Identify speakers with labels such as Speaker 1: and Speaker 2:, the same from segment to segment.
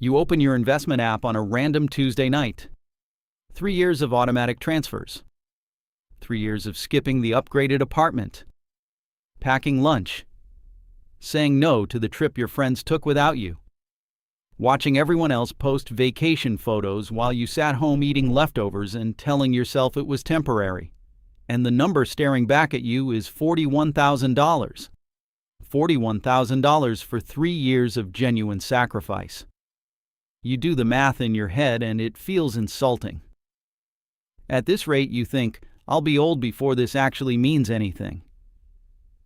Speaker 1: You open your investment app on a random Tuesday night. 3 years of automatic transfers. 3 years of skipping the upgraded apartment. Packing lunch. Saying no to the trip your friends took without you. Watching everyone else post vacation photos while you sat home eating leftovers and telling yourself it was temporary. And the number staring back at you is $41,000. $41,000 for 3 years of genuine sacrifice. You do the math in your head and it feels insulting. At this rate, you think, I'll be old before this actually means anything.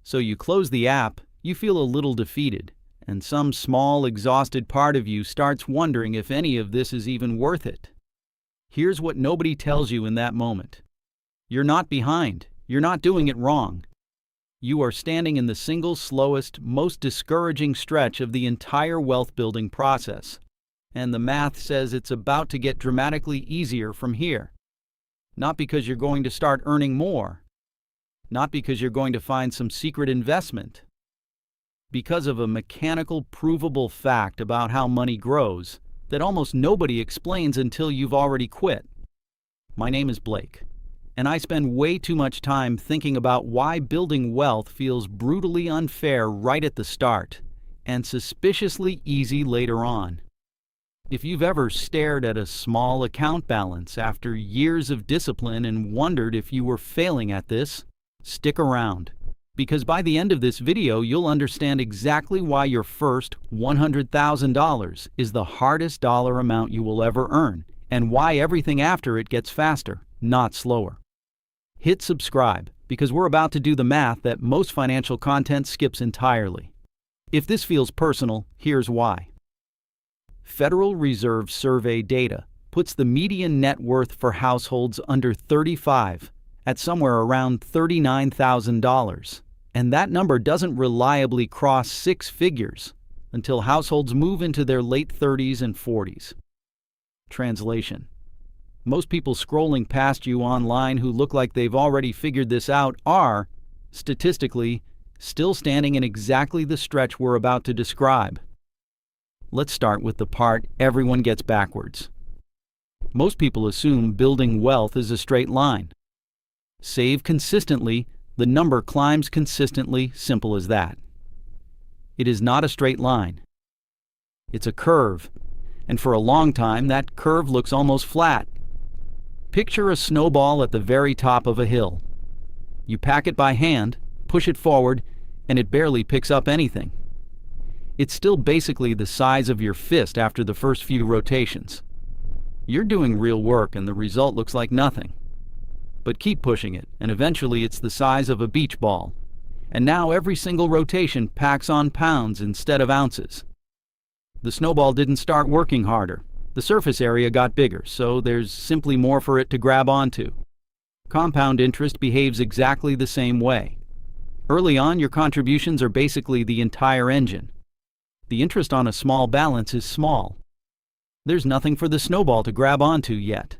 Speaker 1: So you close the app, you feel a little defeated, and some small, exhausted part of you starts wondering if any of this is even worth it. Here's what nobody tells you in that moment. You're not behind. You're not doing it wrong. You are standing in the single slowest, most discouraging stretch of the entire wealth-building process. And the math says it's about to get dramatically easier from here. Not because you're going to start earning more. Not because you're going to find some secret investment. Because of a mechanical, provable fact about how money grows that almost nobody explains until you've already quit. My name is Blake, and I spend way too much time thinking about why building wealth feels brutally unfair right at the start and suspiciously easy later on. If you've ever stared at a small account balance after years of discipline and wondered if you were failing at this, stick around. Because by the end of this video, you'll understand exactly why your first $100,000 is the hardest dollar amount you will ever earn, and why everything after it gets faster, not slower. Hit subscribe, because we're about to do the math that most financial content skips entirely. If this feels personal, here's why. Federal Reserve survey data puts the median net worth for households under 35 at somewhere around $39,000. And that number doesn't reliably cross 6 figures until households move into their late 30s and 40s. Translation: most people scrolling past you online who look like they've already figured this out are, statistically, still standing in exactly the stretch we're about to describe. Let's start with the part everyone gets backwards. Most people assume building wealth is a straight line. Save consistently, the number climbs consistently, simple as that. It is not a straight line. It's a curve, and for a long time that curve looks almost flat. Picture a snowball at the very top of a hill. You pack it by hand, push it forward, and it barely picks up anything. It's still basically the size of your fist after the first few rotations. You're doing real work and the result looks like nothing. But keep pushing it, and eventually it's the size of a beach ball. And now every single rotation packs on pounds instead of ounces. The snowball didn't start working harder. The surface area got bigger, so there's simply more for it to grab onto. Compound interest behaves exactly the same way. Early on, your contributions are basically the entire engine. The interest on a small balance is small. There's nothing for the snowball to grab onto yet.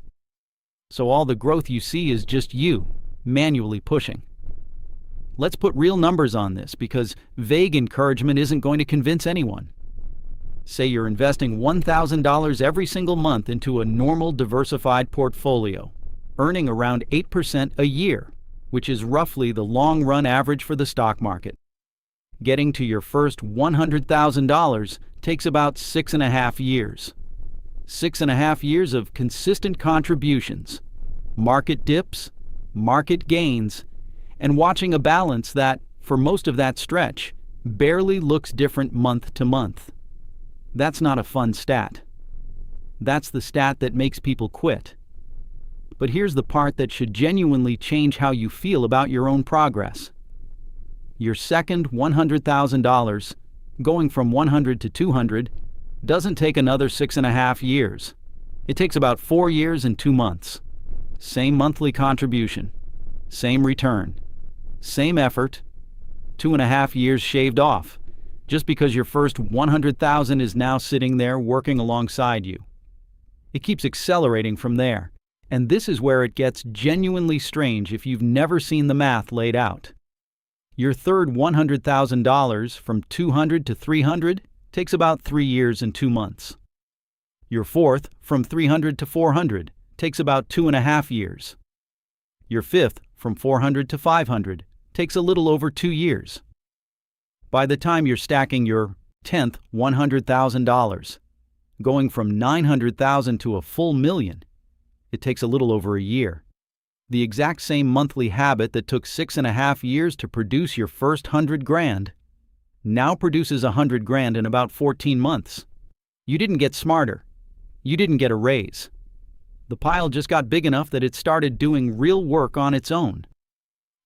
Speaker 1: So all the growth you see is just you, manually pushing. Let's put real numbers on this, because vague encouragement isn't going to convince anyone. Say you're investing $1,000 every single month into a normal diversified portfolio, earning around 8% a year, which is roughly the long-run average for the stock market. Getting to your first $100,000 takes about 6.5 years. 6.5 years of consistent contributions, market dips, market gains, and watching a balance that, for most of that stretch, barely looks different month to month. That's not a fun stat. That's the stat that makes people quit. But here's the part that should genuinely change how you feel about your own progress. Your second $100,000, going from 100 to 200, doesn't take another 6.5 years. It takes about 4 years and 2 months. Same monthly contribution, same return, same effort, 2.5 years shaved off, just because your first 100,000 is now sitting there working alongside you. It keeps accelerating from there, and this is where it gets genuinely strange if you've never seen the math laid out. Your third $100,000 from 200 to 300 takes about 3 years and 2 months. Your fourth, from 300 to 400, takes about 2.5 years. Your fifth, from 400 to 500, takes a little over 2 years. By the time you're stacking your 10th $100,000, going from 900,000 to a full million, it takes a little over a year. The exact same monthly habit that took 6.5 years to produce your first 100 grand now produces 100 grand in about 14 months. You didn't get smarter. You didn't get a raise. The pile just got big enough that it started doing real work on its own.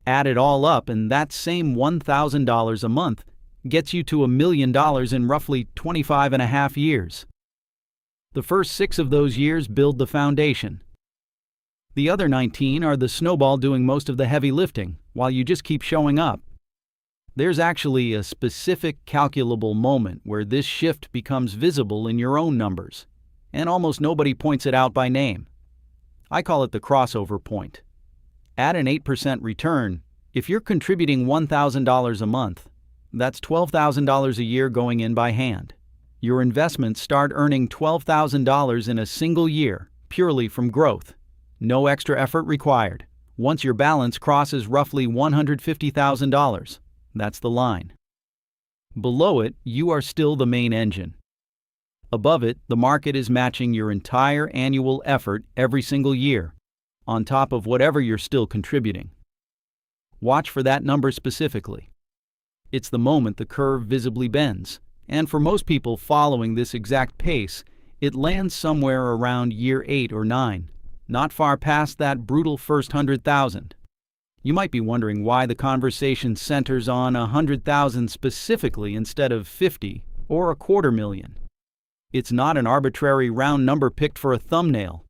Speaker 1: Add it all up, and that same $1,000 a month gets you to $1 million in roughly 25.5 years. The first 6 of those years build the foundation. The other 19 are the snowball doing most of the heavy lifting, while you just keep showing up. There's actually a specific calculable moment where this shift becomes visible in your own numbers, and almost nobody points it out by name. I call it the crossover point. At an 8% return, if you're contributing $1,000 a month, that's $12,000 a year going in by hand. Your investments start earning $12,000 in a single year, purely from growth. No extra effort required. Once your balance crosses roughly $150,000, that's the line. Below it, you are still the main engine. Above it, the market is matching your entire annual effort every single year, on top of whatever you're still contributing. Watch for that number specifically. It's the moment the curve visibly bends, and for most people following this exact pace, it lands somewhere around year 8 or 9, not far past that brutal first 100,000. You might be wondering why the conversation centers on 100,000 specifically instead of 50 or $250,000. It's not an arbitrary round number picked for a thumbnail.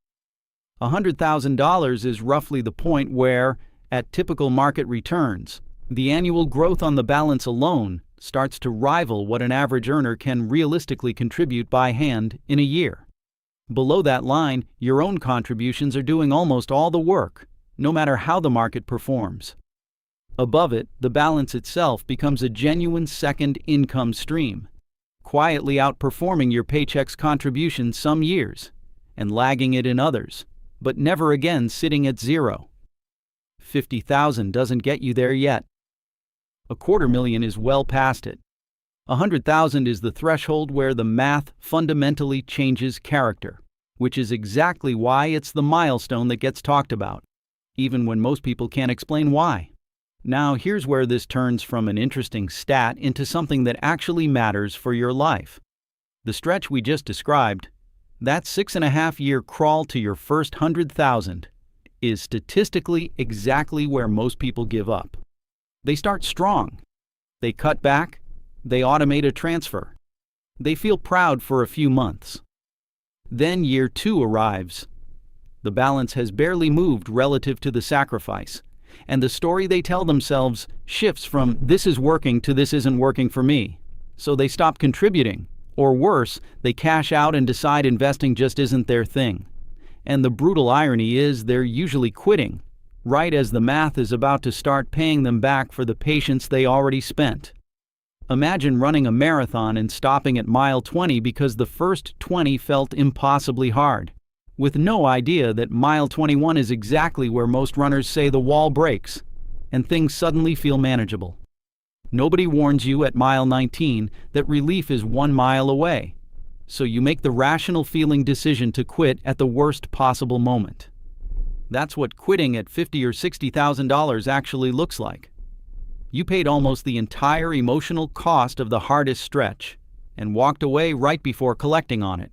Speaker 1: $100,000 is roughly the point where, at typical market returns, the annual growth on the balance alone starts to rival what an average earner can realistically contribute by hand in a year. Below that line, your own contributions are doing almost all the work, no matter how the market performs. Above it, the balance itself becomes a genuine second income stream, quietly outperforming your paycheck's contribution some years, and lagging it in others, but never again sitting at zero. 50,000 doesn't get you there yet. $250,000 is well past it. 100,000 is the threshold where the math fundamentally changes character, which is exactly why it's the milestone that gets talked about, even when most people can't explain why. Now, here's where this turns from an interesting stat into something that actually matters for your life. The stretch we just described, that 6.5-year crawl to your first 100,000, is statistically exactly where most people give up. They start strong. They cut back. They automate a transfer. They feel proud for a few months. Then year 2 arrives. The balance has barely moved relative to the sacrifice, and the story they tell themselves shifts from "this is working" to "this isn't working for me." So they stop contributing, or worse, they cash out and decide investing just isn't their thing. And the brutal irony is they're usually quitting, right as the math is about to start paying them back for the patience they already spent. Imagine running a marathon and stopping at mile 20 because the first 20 felt impossibly hard, with no idea that mile 21 is exactly where most runners say the wall breaks, and things suddenly feel manageable. Nobody warns you at mile 19 that relief is 1 mile away, so you make the rational feeling decision to quit at the worst possible moment. That's what quitting at $50,000 or $60,000 actually looks like. You paid almost the entire emotional cost of the hardest stretch and walked away right before collecting on it.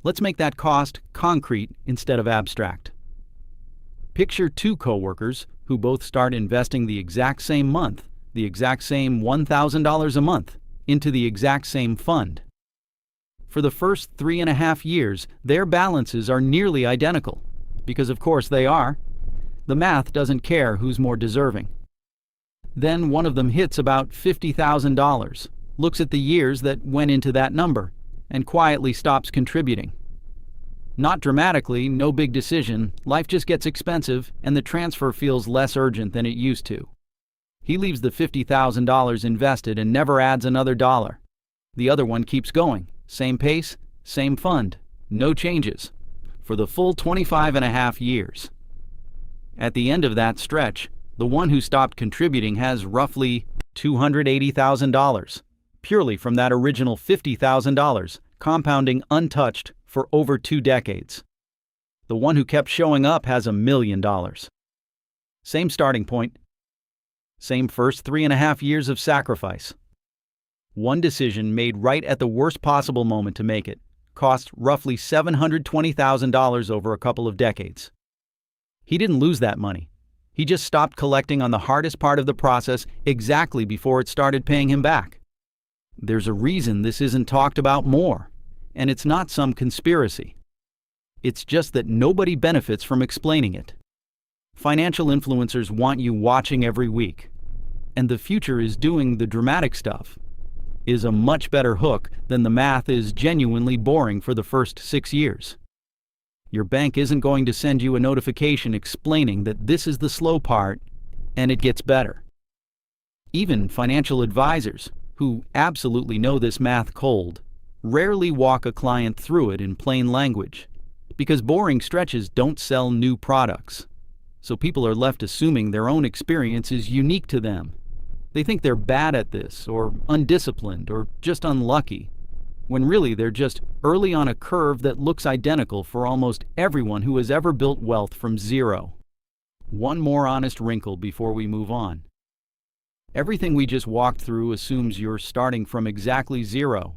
Speaker 1: Let's make that cost concrete instead of abstract. Picture 2 coworkers who both start investing the exact same month, the exact same $1,000 a month, into the exact same fund. For the first 3.5 years, their balances are nearly identical, because of course they are. The math doesn't care who's more deserving. Then one of them hits about $50,000, looks at the years that went into that number, and quietly stops contributing. Not dramatically, no big decision, life just gets expensive and the transfer feels less urgent than it used to. He leaves the $50,000 invested and never adds another dollar. The other one keeps going, same pace, same fund, No changes for the full 25.5 years. At the end of that stretch, the one who stopped contributing has roughly $280,000, purely from that original $50,000, compounding untouched for over 2 decades. The one who kept showing up has $1 million. Same starting point. Same first 3.5 years of sacrifice. One decision made right at the worst possible moment to make it cost roughly $720,000 over a couple of decades. He didn't lose that money. He just stopped collecting on the hardest part of the process exactly before it started paying him back. There's a reason this isn't talked about more, and it's not some conspiracy. It's just that nobody benefits from explaining it. Financial influencers want you watching every week, and the future is doing the dramatic stuff. Is a much better hook than the math is genuinely boring for the first 6 years. Your bank isn't going to send you a notification explaining that this is the slow part, and it gets better. Even financial advisors, who absolutely know this math cold, rarely walk a client through it in plain language, because boring stretches don't sell new products. So people are left assuming their own experience is unique to them. They think they're bad at this, or undisciplined, or just unlucky, when really they're just early on a curve that looks identical for almost everyone who has ever built wealth from zero. One more honest wrinkle before we move on. Everything we just walked through assumes you're starting from exactly zero.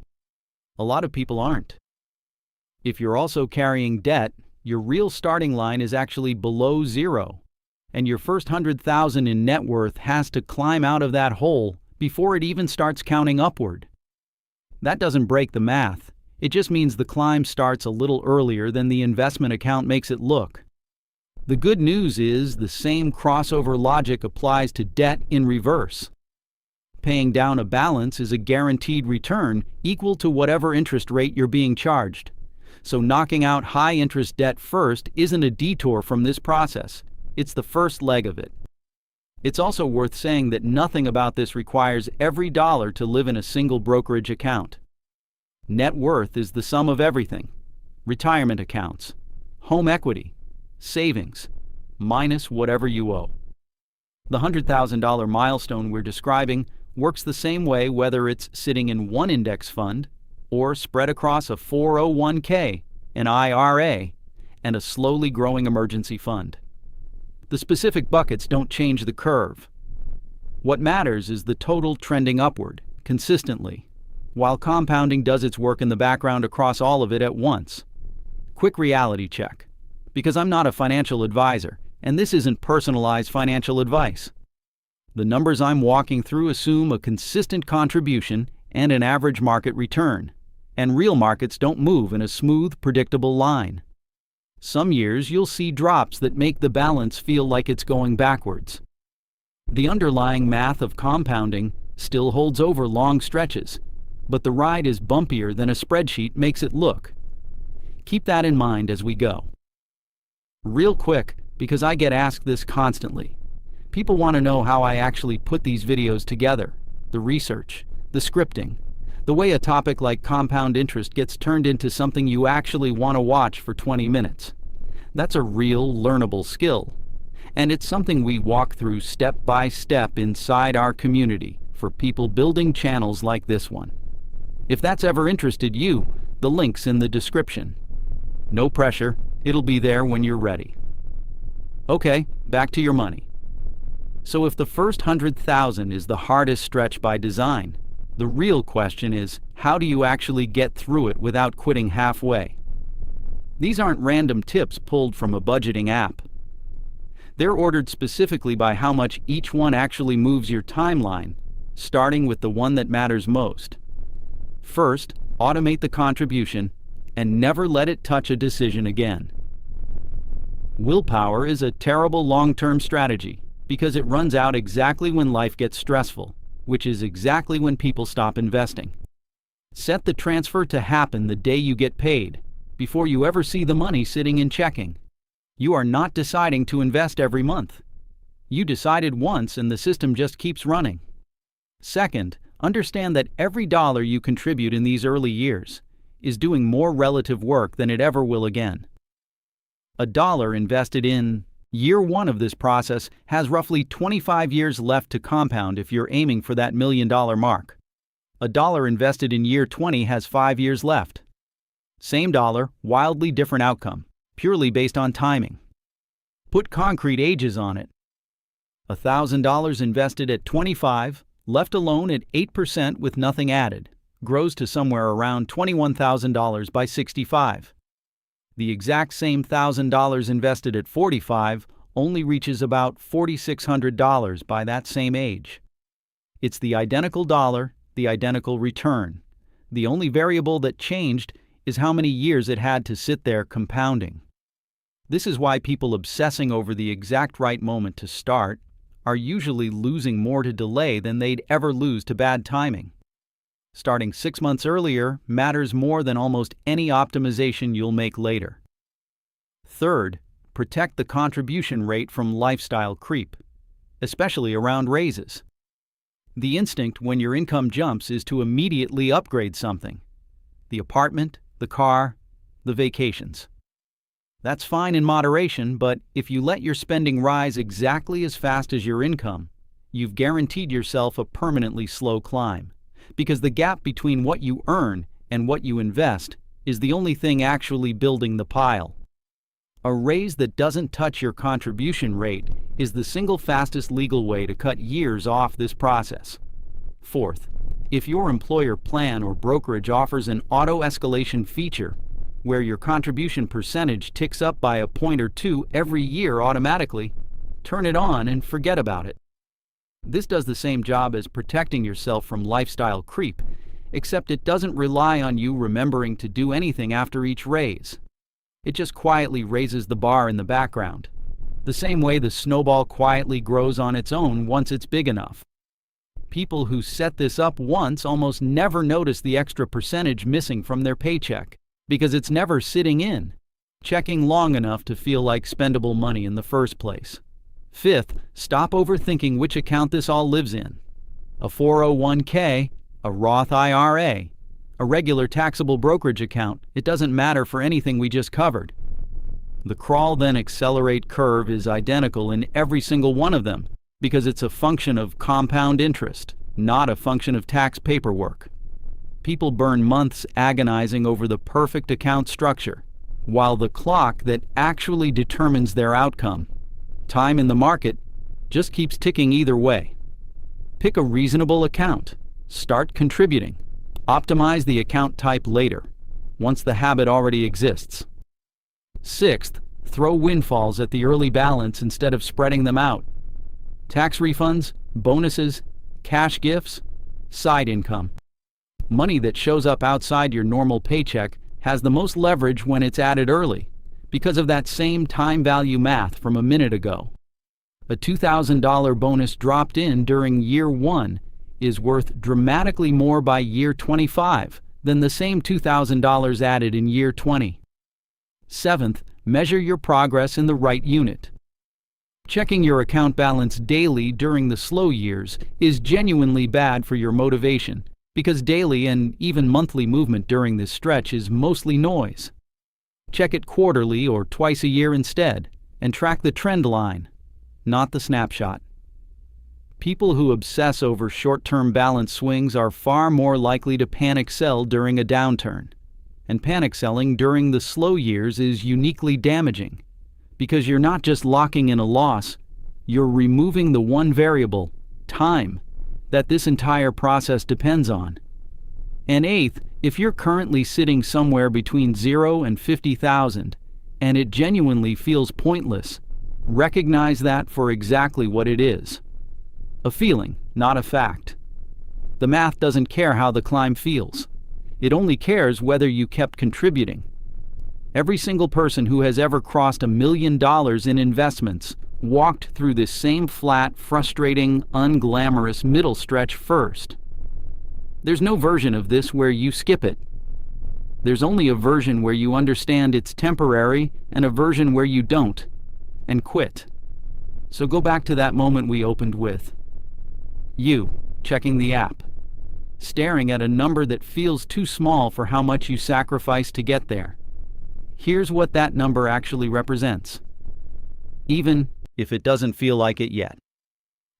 Speaker 1: A lot of people aren't. If you're also carrying debt, your real starting line is actually below zero, and your first $100,000 in net worth has to climb out of that hole before it even starts counting upward. That doesn't break the math. It just means the climb starts a little earlier than the investment account makes it look. The good news is the same crossover logic applies to debt in reverse. Paying down a balance is a guaranteed return equal to whatever interest rate you're being charged. So knocking out high-interest debt first isn't a detour from this process. It's the first leg of it. It's also worth saying that nothing about this requires every dollar to live in a single brokerage account. Net worth is the sum of everything: retirement accounts, home equity, savings, minus whatever you owe. The $100,000 milestone we're describing works the same way whether it's sitting in one index fund or spread across a 401k, an IRA, and a slowly growing emergency fund. The specific buckets don't change the curve. What matters is the total trending upward, consistently, while compounding does its work in the background across all of it at once. Quick reality check, because I'm not a financial advisor, and this isn't personalized financial advice. The numbers I'm walking through assume a consistent contribution and an average market return, and real markets don't move in a smooth, predictable line. Some years you'll see drops that make the balance feel like it's going backwards. The underlying math of compounding still holds over long stretches, but the ride is bumpier than a spreadsheet makes it look. Keep that in mind as we go. Real quick, because I get asked this constantly. People want to know how I actually put these videos together, the research, the scripting, the way a topic like compound interest gets turned into something you actually want to watch for 20 minutes. That's a real learnable skill, and it's something we walk through step by step inside our community for people building channels like this one. If that's ever interested you, the link's in the description. No pressure, it'll be there when you're ready. Okay, back to your money. So if the first 100,000 is the hardest stretch by design, the real question is, how do you actually get through it without quitting halfway? These aren't random tips pulled from a budgeting app. They're ordered specifically by how much each one actually moves your timeline, starting with the one that matters most. First, automate the contribution and never let it touch a decision again. Willpower is a terrible long-term strategy because it runs out exactly when life gets stressful, which is exactly when people stop investing. Set the transfer to happen the day you get paid, before you ever see the money sitting in checking. You are not deciding to invest every month. You decided once and the system just keeps running. Second, understand that every dollar you contribute in these early years is doing more relative work than it ever will again. A dollar invested in year 1 of this process has roughly 25 years left to compound if you're aiming for that $1 million mark. A dollar invested in year 20 has 5 years left. Same dollar, wildly different outcome, purely based on timing. Put concrete ages on it. $1,000 invested at 25, left alone at 8% with nothing added, grows to somewhere around $21,000 by 65. The exact same $1,000 invested at 45 only reaches about $4,600 by that same age. It's the identical dollar, the identical return. The only variable that changed is how many years it had to sit there compounding. This is why people obsessing over the exact right moment to start are usually losing more to delay than they'd ever lose to bad timing. Starting 6 months earlier matters more than almost any optimization you'll make later. Third, protect the contribution rate from lifestyle creep, especially around raises. The instinct when your income jumps is to immediately upgrade something: the apartment, the car, the vacations. That's fine in moderation, but if you let your spending rise exactly as fast as your income, you've guaranteed yourself a permanently slow climb, because the gap between what you earn and what you invest is the only thing actually building the pile. A raise that doesn't touch your contribution rate is the single fastest legal way to cut years off this process. Fourth, if your employer plan or brokerage offers an auto-escalation feature where your contribution percentage ticks up by a point or two every year automatically, turn it on and forget about it. This does the same job as protecting yourself from lifestyle creep, except it doesn't rely on you remembering to do anything after each raise. It just quietly raises the bar in the background, the same way the snowball quietly grows on its own once it's big enough. People who set this up once almost never notice the extra percentage missing from their paycheck, because it's never sitting in, checking long enough to feel like spendable money in the first place. Fifth, stop overthinking which account this all lives in: a 401k, a Roth IRA, a regular taxable brokerage account. It doesn't matter for anything we just covered. The crawl then accelerate curve is identical in every single one of them, because it's a function of compound interest, not a function of tax paperwork. People burn months agonizing over the perfect account structure, while the clock that actually determines their outcome, time in the market, just keeps ticking either way. Pick a reasonable account, start contributing, optimize the account type later, once the habit already exists. Sixth, throw windfalls at the early balance instead of spreading them out. Tax refunds, bonuses, cash gifts, side income. Money that shows up outside your normal paycheck has the most leverage when it's added early, because of that same time value math from a minute ago. A $2,000 bonus dropped in during year 1 is worth dramatically more by year 25 than the same $2,000 added in year 20. Seventh, measure your progress in the right unit. Checking your account balance daily during the slow years is genuinely bad for your motivation, because daily and even monthly movement during this stretch is mostly noise. Check it quarterly or twice a year instead, and track the trend line, not the snapshot. People who obsess over short-term balance swings are far more likely to panic sell during a downturn. And panic selling during the slow years is uniquely damaging, because you're not just locking in a loss, you're removing the one variable, time, that this entire process depends on. And eighth, if you're currently sitting somewhere between 0 and 50,000 and it genuinely feels pointless, recognize that for exactly what it is: a feeling, not a fact. The math doesn't care how the climb feels. It only cares whether you kept contributing. Every single person who has ever crossed $1 million in investments walked through this same flat, frustrating, unglamorous middle stretch first. There's no version of this where you skip it. There's only a version where you understand it's temporary and a version where you don't, and quit. So go back to that moment we opened with. You checking the app. staring at a number that feels too small for how much you sacrificed to get there. Here's what that number actually represents, even if it doesn't feel like it yet.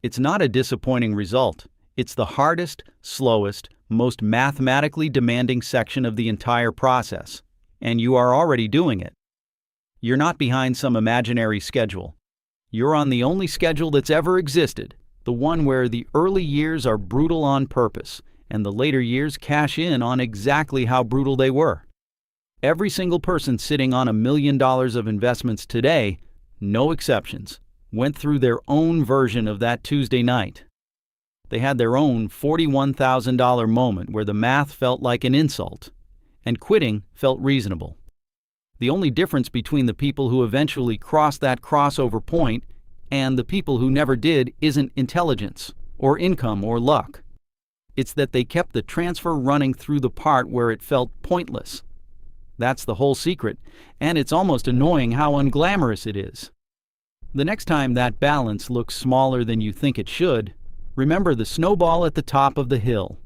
Speaker 1: It's not a disappointing result. It's the hardest, slowest, most mathematically demanding section of the entire process, and you are already doing it. You're not behind some imaginary schedule. You're on the only schedule that's ever existed, the one where the early years are brutal on purpose, and the later years cash in on exactly how brutal they were. Every single person sitting on $1 million of investments today, no exceptions, went through their own version of that Tuesday night. They had their own $41,000 moment where the math felt like an insult, and quitting felt reasonable. The only difference between the people who eventually crossed that crossover point and the people who never did isn't intelligence, or income, or luck. It's that they kept the transfer running through the part where it felt pointless. That's the whole secret, and it's almost annoying how unglamorous it is. The next time that balance looks smaller than you think it should, remember the snowball at the top of the hill.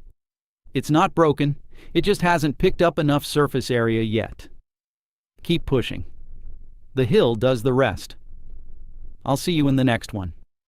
Speaker 1: It's not broken, it just hasn't picked up enough surface area yet. Keep pushing. The hill does the rest. I'll see you in the next one.